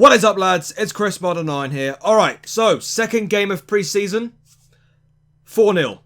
What is up, lads? It's Chris Modern 9 here. Alright, so second game of pre-season, 4-0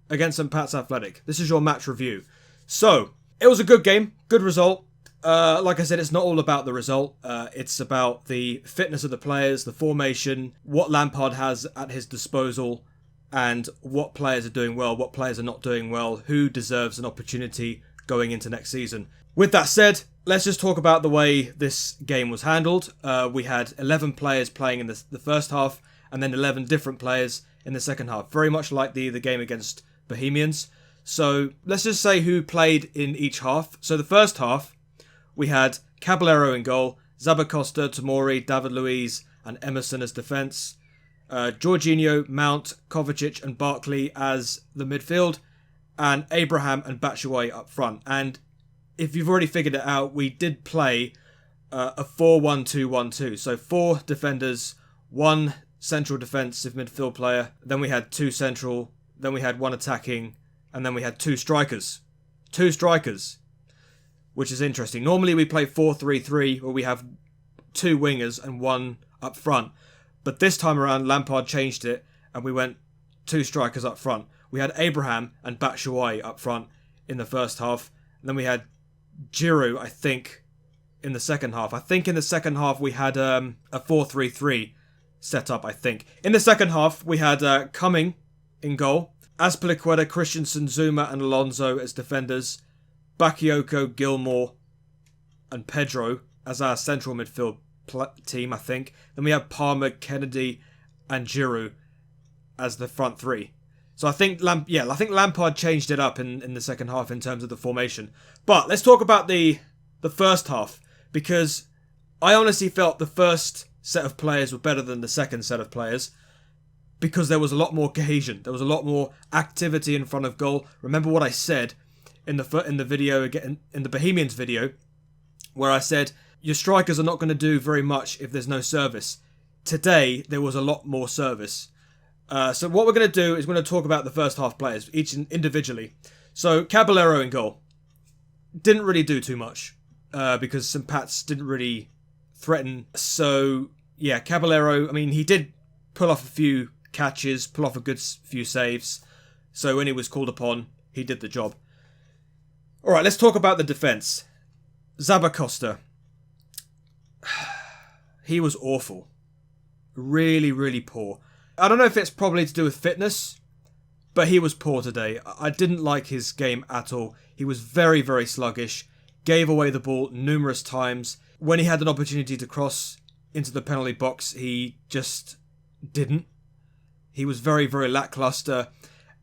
against St. Pat's Athletic. This is your match review. So, it was a good game, good result. Like I said, it's not all about the result. It's about the fitness of the players, the formation, what Lampard has at his disposal, and what players are doing well, what players are not doing well, who deserves an opportunity going into next season. With that said, let's just talk about the way this game was handled. We had 11 players playing in the first half, and then 11 different players in the second half. Very much like the game against Bohemians. So let's just say who played in each half. So the first half, we had Caballero in goal, Zabacosta, Tomori, David Luiz, and Emerson as defence. Jorginho, Mount, Kovacic, and Barkley as the midfield, and Abraham and Batshuayi up front. And if you've already figured it out, we did play a 4-1-2-1-2. So 4 defenders, 1 central defensive midfield player, then we had 2 central, then we had 1 attacking, and then we had 2 strikers. 2 strikers, which is interesting. Normally we play 4-3-3, where we have 2 wingers and 1 up front. But this time around, Lampard changed it, and we went 2 strikers up front. We had Abraham and Batshuayi up front in the first half, and then we had Giroud, I think, in the second half. I think in the second half we had a 4-3-3 set up, I think. In the second half, we had Cumming in goal, Azpilicueta, Christensen, Zuma, and Alonso as defenders, Bakayoko, Gilmore, and Pedro as our central midfield team, I think. Then we have Palmer, Kennedy, and Giroud as the front 3. So I think Lampard changed it up in the second half in terms of the formation. But let's talk about the first half, because I honestly felt the first set of players were better than the second set of players, because there was a lot more cohesion. There was a lot more activity in front of goal. Remember what I said in the video, in the Bohemians video, where I said your strikers are not going to do very much if there's no service. Today there was a lot more service. So what we're going to do is we're going to talk about the first half players, each individually. So Caballero in goal. Didn't really do too much, because St. Pat's didn't really threaten. So, yeah, Caballero, I mean, he did pull off a few catches, pull off a good few saves. So when he was called upon, he did the job. Alright, let's talk about the defence. Zabacosta. He was awful. Really, really poor. I don't know if it's probably to do with fitness, but he was poor today. I didn't like his game at all. He was very, very sluggish. Gave away the ball numerous times. When he had an opportunity to cross into the penalty box, he just didn't. He was very, very lackluster.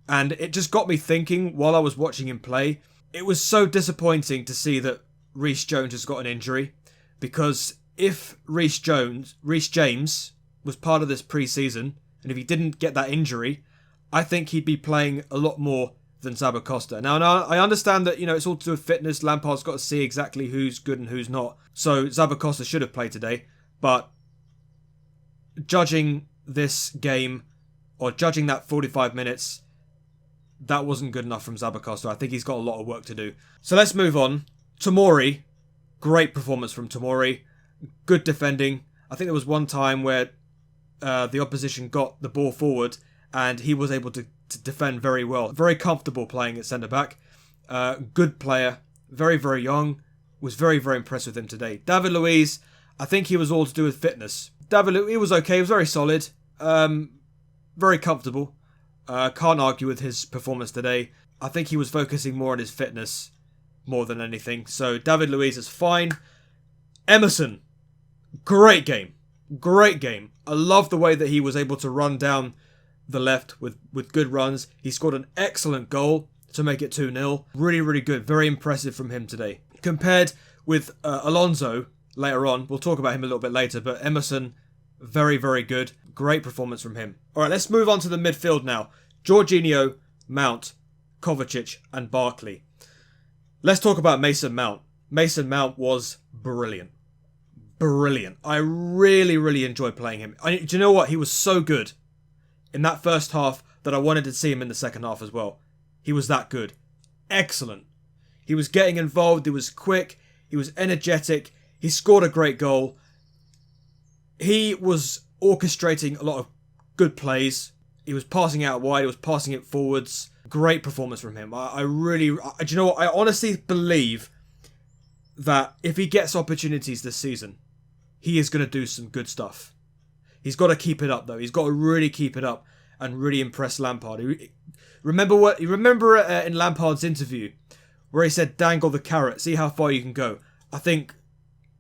And it just got me thinking while I was watching him play. It was so disappointing to see that Reece Jones has got an injury. Because if Reece James was part of this pre-season, and if he didn't get that injury, I think he'd be playing a lot more than Zabacosta. Now, I understand that, it's all to do with fitness. Lampard's got to see exactly who's good and who's not. So Zabacosta should have played today. But judging this game, or judging that 45 minutes, that wasn't good enough from Zabacosta. I think he's got a lot of work to do. So let's move on. Tomori. Great performance from Tomori. Good defending. I think there was one time where the opposition got the ball forward and he was able to defend very well. Very comfortable playing at centre-back. Good player. Very, very young. Was very, very impressed with him today. David Luiz, I think he was all to do with fitness. David Luiz, he was okay. He was very solid. Very comfortable. Can't argue with his performance today. I think he was focusing more on his fitness more than anything. So David Luiz is fine. Emerson. Great game. Great game. I love the way that he was able to run down the left with good runs. He scored an excellent goal to make it 2-0. Really, really good. Very impressive from him today. Compared with Alonso later on. We'll talk about him a little bit later. But Emerson, very, very good. Great performance from him. Alright, let's move on to the midfield now. Jorginho, Mount, Kovacic, and Barkley. Let's talk about Mason Mount. Mason Mount was brilliant. Brilliant. I really, really enjoyed playing him. Do you know what? He was so good in that first half that I wanted to see him in the second half as well. He was that good. Excellent. He was getting involved. He was quick. He was energetic. He scored a great goal. He was orchestrating a lot of good plays. He was passing out wide. He was passing it forwards. Great performance from him. Do you know what? I honestly believe that if he gets opportunities this season, he is going to do some good stuff. He's got to keep it up, though. He's got to really keep it up and really impress Lampard. Remember in Lampard's interview where he said, "Dangle the carrot, see how far you can go." I think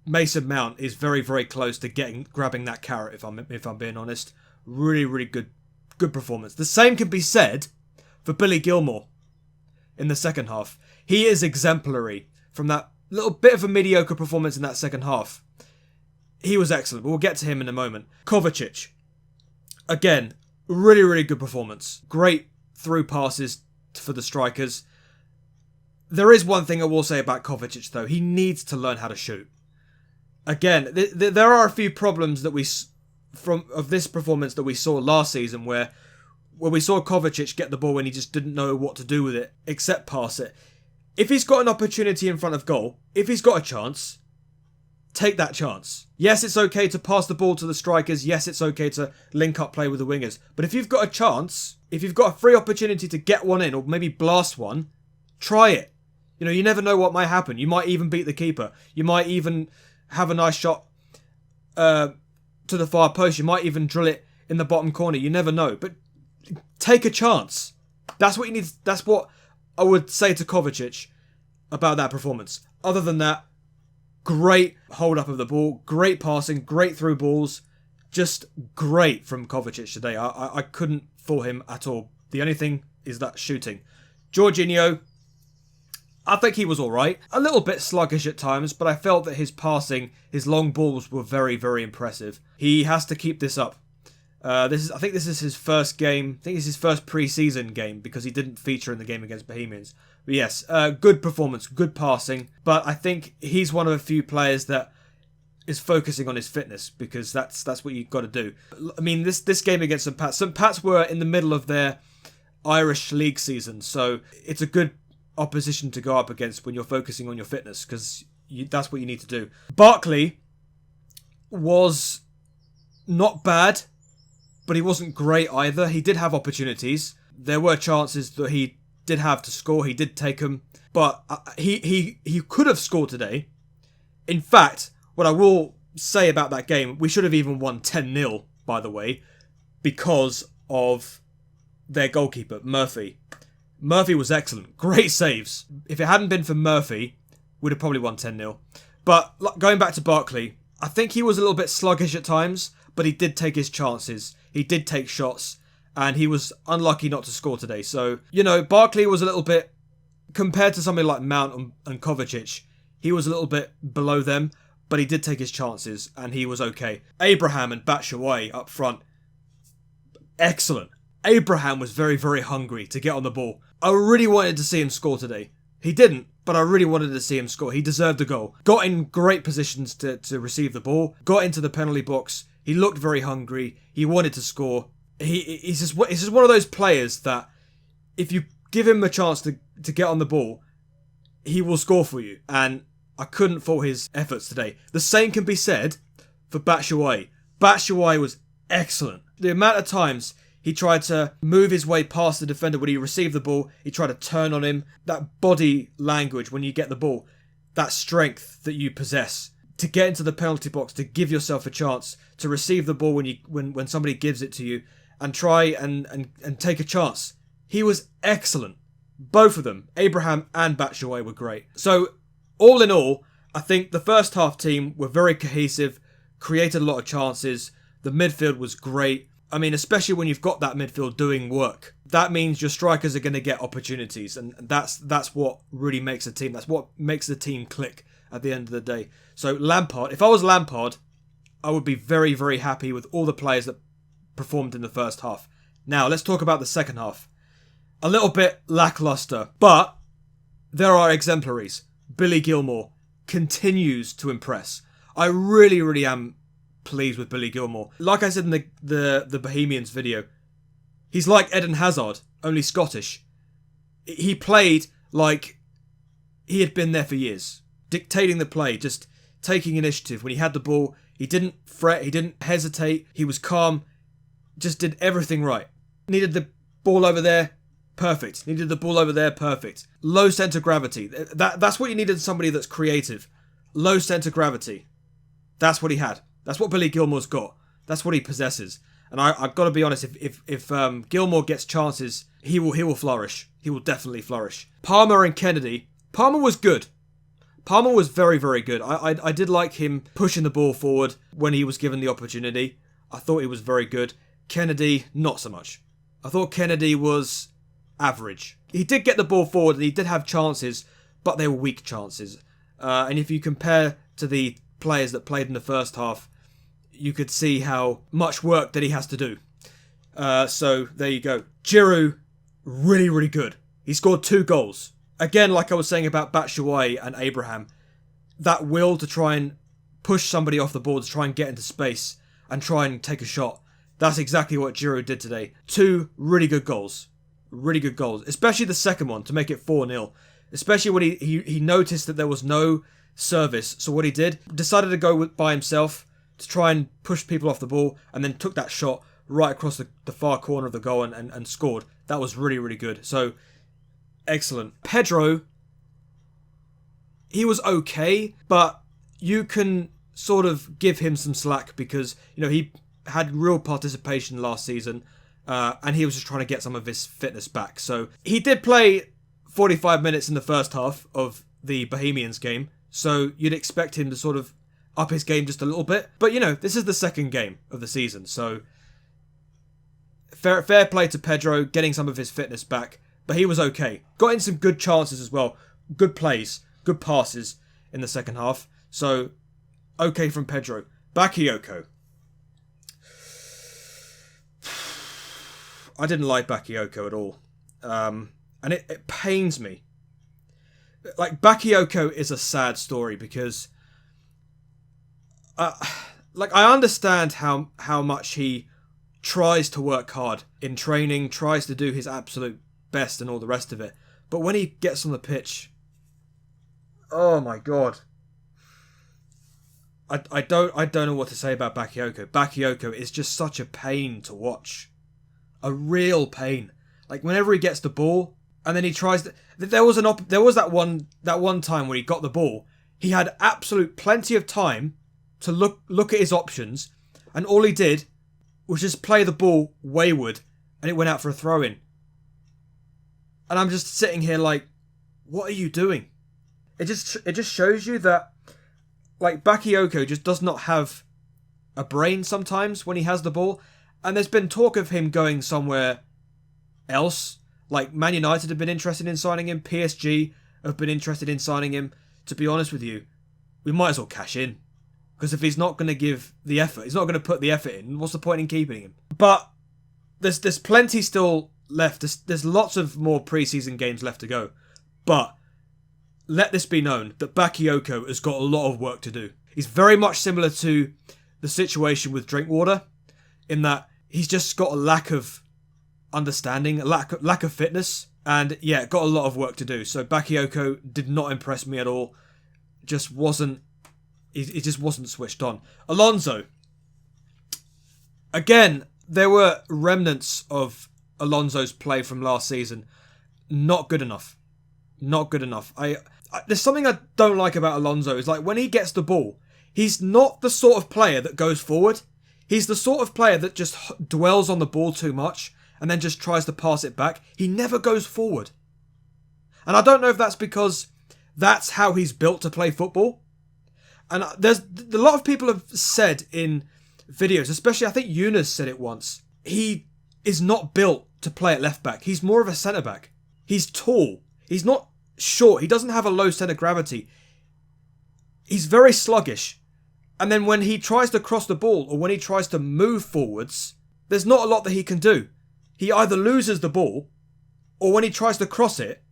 Mason Mount is very, very close to grabbing that carrot. If I'm being honest, really, really good performance. The same can be said for Billy Gilmour in the second half. He is exemplary from that little bit of a mediocre performance in that second half. He was excellent, but we'll get to him in a moment. Kovacic, again, really, really good performance. Great through passes for the strikers. There is one thing I will say about Kovacic, though. He needs to learn how to shoot. Again, there are a few problems that of this performance that we saw last season where we saw Kovacic get the ball and he just didn't know what to do with it except pass it. If he's got an opportunity in front of goal, if he's got a chance, take that chance. Yes, it's okay to pass the ball to the strikers. Yes, it's okay to link up play with the wingers. But if you've got a chance, if you've got a free opportunity to get one in or maybe blast one, try it. You never know what might happen. You might even beat the keeper. You might even have a nice shot to the far post. You might even drill it in the bottom corner. You never know. But take a chance. That's what you need. That's what I would say to Kovacic about that performance. Other than that, great hold up of the ball, great passing, great through balls. Just great from Kovacic today. I couldn't fault him at all. The only thing is that shooting. Jorginho, I think he was alright. A little bit sluggish at times, but I felt that his passing, his long balls were very, very impressive. He has to keep this up. I think this is his first game. I think it's his first pre-season game because he didn't feature in the game against Bohemians. But yes, good performance, good passing. But I think he's one of a few players that is focusing on his fitness because that's what you've got to do. I mean, this game against St. Pat's were in the middle of their Irish League season, so it's a good opposition to go up against when you're focusing on your fitness because that's what you need to do. Barkley was not bad, but he wasn't great either. He did have opportunities. There were chances that he did have to score. He did take them, but he could have scored today. In fact, what I will say about that game, we should have even won 10-0, by the way, because of their goalkeeper, Murphy. Murphy was excellent. Great saves. If it hadn't been for Murphy, we'd have probably won 10-0. But going back to Barkley, I think he was a little bit sluggish at times, but he did take his chances. He did take shots, and he was unlucky not to score today. So, Barkley was a little bit, compared to somebody like Mount and Kovacic, he was a little bit below them, but he did take his chances, and he was okay. Abraham and Batshuayi up front, excellent. Abraham was very, very hungry to get on the ball. I really wanted to see him score today. He didn't, but I really wanted to see him score. He deserved a goal. Got in great positions to receive the ball. Got into the penalty box. He looked very hungry. He wanted to score. He's just one of those players that if you give him a chance to get on the ball, he will score for you. And I couldn't fault his efforts today. The same can be said for Batshuayi. Batshuayi was excellent. The amount of times he tried to move his way past the defender when he received the ball. He tried to turn on him. That body language when you get the ball. That strength that you possess. To get into the penalty box. To give yourself a chance. To receive the ball when somebody gives it to you. And try and take a chance. He was excellent. Both of them. Abraham and Batshuayi were great. So, all in all, I think the first half team were very cohesive. Created a lot of chances. The midfield was great. I mean, especially when you've got that midfield doing work. That means your strikers are going to get opportunities. And that's what really makes a team. That's what makes the team click at the end of the day. So Lampard, if I was Lampard, I would be very, very happy with all the players that performed in the first half. Now, let's talk about the second half. A little bit lackluster, but there are exemplaries. Billy Gilmour continues to impress. I really, really am pleased with Billy Gilmour. Like I said in the Bohemians video, he's like Eden Hazard, only Scottish. He played like he had been there for years, dictating the play, just taking initiative. When he had the ball, He didn't fret, he didn't hesitate, he was calm, just did everything right. Needed the ball over there, perfect. Needed the ball over there, perfect. Low centre gravity. That's what you needed in somebody that's creative. Low centre gravity. That's what he had. That's what Billy Gilmore's got. That's what he possesses. And I've got to be honest, if Gilmore gets chances, he will flourish. He will definitely flourish. Palmer and Kennedy. Palmer was good. Palmer was very, very good. I did like him pushing the ball forward when he was given the opportunity. I thought he was very good. Kennedy, not so much. I thought Kennedy was average. He did get the ball forward and he did have chances, but they were weak chances. And if you compare to the players that played in the first half, you could see how much work that he has to do. So there you go. Giroud, really, really good. He scored 2 goals. Again, like I was saying about Batshuayi and Abraham, that will to try and push somebody off the ball, to try and get into space and try and take a shot. That's exactly what Giroud did today. 2 really good goals. Really good goals. Especially the second one to make it 4-0. Especially when he noticed that there was no service. So what he did, decided to go by himself to try and push people off the ball, and then took that shot right across the far corner of the goal and scored. That was really, really good. So, excellent. Pedro, he was okay, but you can sort of give him some slack because, he had real participation last season, and he was just trying to get some of his fitness back. So, he did play 45 minutes in the first half of the Bohemians game, so you'd expect him to sort of up his game just a little bit. But, this is the second game of the season, so fair play to Pedro, getting some of his fitness back. But he was okay. Got in some good chances as well. Good plays, good passes in the second half. So, okay from Pedro. Bakayoko. I didn't like Bakayoko at all. And it pains me. Like, Bakayoko is a sad story because I understand how much he tries to work hard in training, tries to do his absolute best and all the rest of it. But when he gets on the pitch, oh my god. I don't know what to say about Bakayoko. Bakayoko is just such a pain to watch. A real pain. Like whenever he gets the ball and then he tries to, there was that one time when he got the ball, he had absolute plenty of time to look at his options, and all he did was just play the ball wayward and it went out for a throw-in. And I'm just sitting here like, what are you doing? It just shows you that like Bakayoko just does not have a brain sometimes when he has the ball. And there's been talk of him going somewhere else. Like Man United have been interested in signing him. PSG have been interested in signing him. To be honest with you, we might as well cash in. Because if he's not going to give the effort, he's not going to put the effort in, what's the point in keeping him? But there's plenty still left. There's lots of more pre-season games left to go. But let this be known that Bakayoko has got a lot of work to do. He's very much similar to the situation with Drinkwater, in that he's just got a lack of understanding, a lack of fitness, and yeah, got a lot of work to do. So Bakayoko did not impress me at all. He just wasn't switched on. Alonso. Again, there were remnants of Alonso's play from last season. Not good enough. Not good enough. There's something I don't like about Alonso, is like when he gets the ball, he's not the sort of player that goes forward. He's the sort of player that just dwells on the ball too much and then just tries to pass it back. He never goes forward. And I don't know if that's because that's how he's built to play football. And there's a lot of people have said in videos, especially I think Yunus said it once, he is not built to play at left back. He's more of a centre back. He's tall. He's not short. He doesn't have a low centre gravity. He's very sluggish. And then when he tries to cross the ball or when he tries to move forwards, there's not a lot that he can do. He either loses the ball or when he tries to cross it,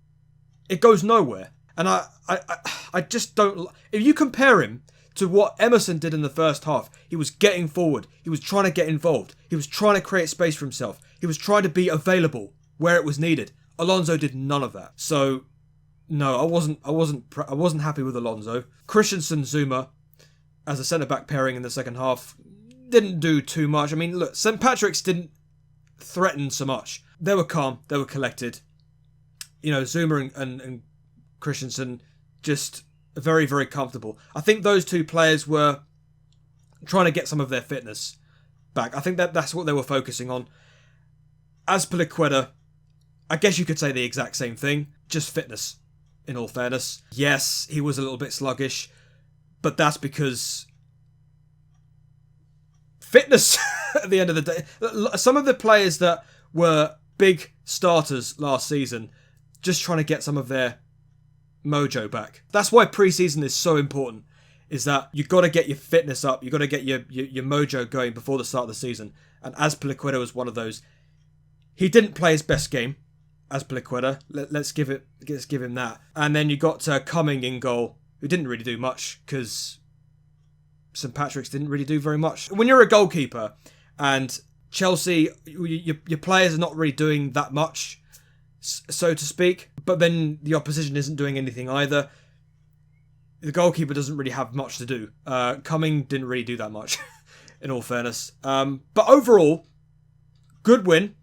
it goes nowhere. And I just don't... If you compare him to what Emerson did in the first half, he was getting forward. He was trying to get involved. He was trying to create space for himself. He was trying to be available where it was needed. Alonso did none of that. So, no, I wasn't happy with Alonso. Christensen, Zuma. as a centre-back pairing in the second half didn't do too much. I mean, look, St. Patrick's didn't threaten so much. They were calm. They were collected. You know, Zuma and Christensen just very, very comfortable. I think those two players were trying to get some of their fitness back. I think that's what they were focusing on. Azpilicueta, I guess you could say the exact same thing. Just fitness, in all fairness. Yes, he was a little bit sluggish, but that's because fitness at the end of the day. Some of the players that were big starters last season, just trying to get some of their mojo back. That's why preseason is so important, is that you got to get your fitness up, you got to get your mojo going before the start of the season. And Azpilicueta was one of those. He didn't play his best game, Azpilicueta. Let's give him that. And then you got Cumming in goal, who didn't really do much because St. Patrick's didn't really do very much. When you're a goalkeeper and Chelsea, your players are not really doing that much, so to speak, but then the opposition isn't doing anything either. The goalkeeper doesn't really have much to do. Cumming didn't really do that much, in all fairness. But overall, good win,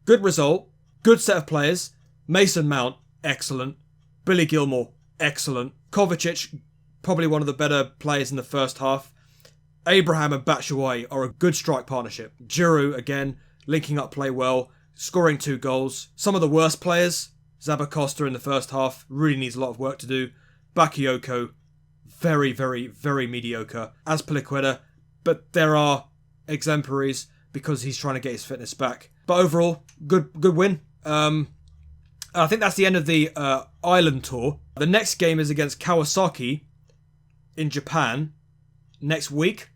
good result, good set of players. Mason Mount, excellent. Billy Gilmore, excellent. Kovacic, probably one of the better players in the first half. Abraham and Batshuayi are a good strike partnership. Giroud, again, linking up play well, scoring 2 goals. Some of the worst players, Zabacosta in the first half, really needs a lot of work to do. Bakayoko, very, very, very mediocre. Azpilicueta, but there are exemplaries because he's trying to get his fitness back. But overall, good win. I think that's the end of the island tour. The next game is against Kawasaki in Japan next week.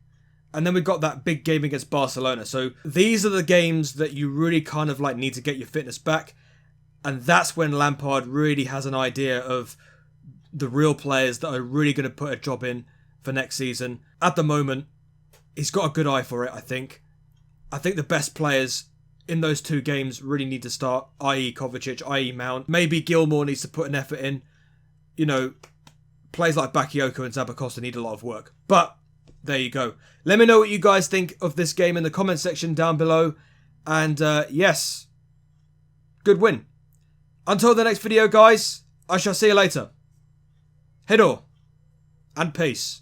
And then we've got that big game against Barcelona. So these are the games that you really kind of like need to get your fitness back. And that's when Lampard really has an idea of the real players that are really going to put a job in for next season. At the moment, he's got a good eye for it, I think. I think the best players in those 2 games really need to start, i.e. Kovacic, i.e. Mount. Maybe Gilmore needs to put an effort in. You know, players like Bakayoko and Zabacosta need a lot of work. But there you go. Let me know what you guys think of this game in the comment section down below. And yes, good win. Until the next video, guys, I shall see you later. Hedo and peace.